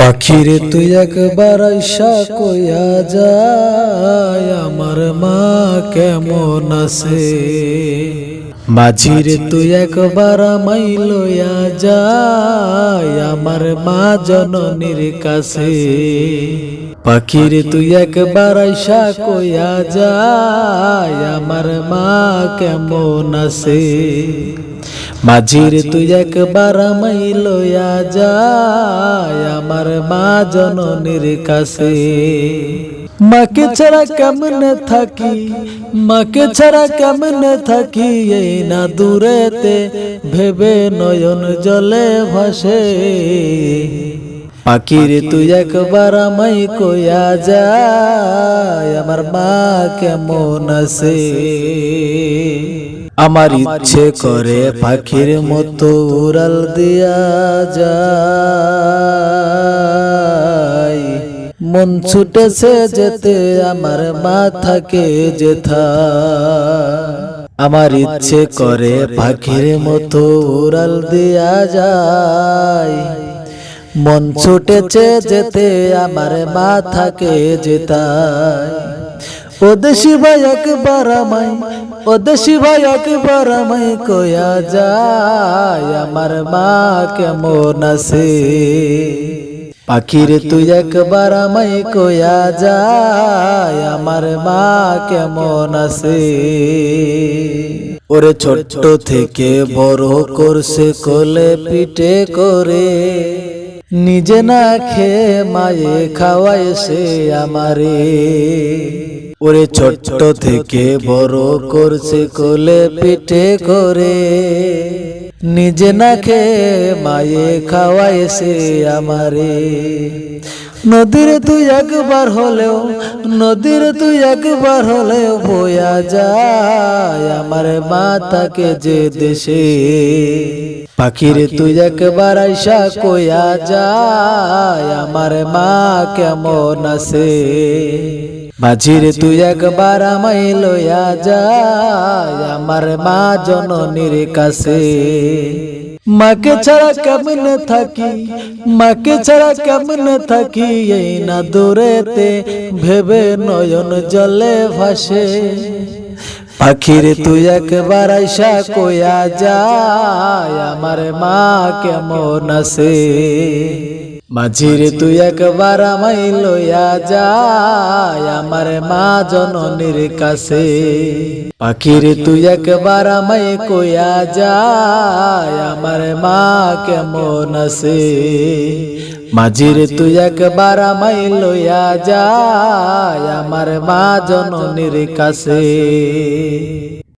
পাখিরে তুই একবার আইসা কইয়া যায় আমার মা কেমন আছে। মাঝিরে তুই একবার আমায় লইয়া যায় আমার মা জননীর কাছে। পাখিরে তুই একবার আইসা কইয়া যায় আমার মা কেমন আছে। মাঝিরে তুই একবার আমায় লইয়া যায় আমার মা জননীর কাছে। মাকে ছাড়া কেমনে থাকি, মাকে ছাড়া কেমনে থাকি, এই না দূরেতে ভেবে নয়ন জলে ভাসে। পাখিরে তুই একবার আমায় কইয়া যায় আমার মা কেমন আছে। আমার ইচ্ছে করে পাখির মতো উড়াল দিয়া যায়, মন ছুটেছে যেতে আমার মা থাকে যেথা। আমার ইচ্ছে করে পাখির মতো উড়াল দিয়া যায়, মন ছুটেছে যেতে আমার মা থাকে যেতায়। ও দেশি ভাই একবার আমায়, ও দেশি ভাই একবার আমায় কইয়া যায় আমার মা কেমন আছে। পাখিরে তুই একবার আমায় কইয়া যায় আমার মা কেমন আছে। ওরে ছোট্ট থেকে বড় করছে কোলে পিঠে করে, নিজে না খেয়ে মায়ে খাওয়াইছে আমারে। ওরে ছোট্ট থেকে বড় করছে কোলে পিঠে করে, নিজে না খেয়ে মায়ে খাওয়াইছে আমারে। নদীরে তুই একবার হলেও, নদীরে তুই একবার হলেও বয়া যায় আমার মা থাকে যে দেশে। পাখিরে তুই একবার আইসা কইয়া যায় আমার মা কেমন আছে। মাঝিরে তুই একবার আমায় লইয়া যায় আমার মা জননীর কাছে। মাকে ছাড়া কেমনে থাকি, মাকে ছাড়া কেমনে থাকি, এই না দূরেতে ভেবে নয়ন জলে ভাসে। পাখিরে তুই একবার আইসা কইয়া যায় আমার মা কেমন আছে। মাঝিরে তুই একবার আমায় লইয়া যায় আমার মা জননীর কাছে। পাখিরে তুই একবার আমায় কইয়া যায় আমার মা কেমন আছে। মাঝিরে তুই একবার আমায় লইয়া যায় আমার মা জননীর কাছে।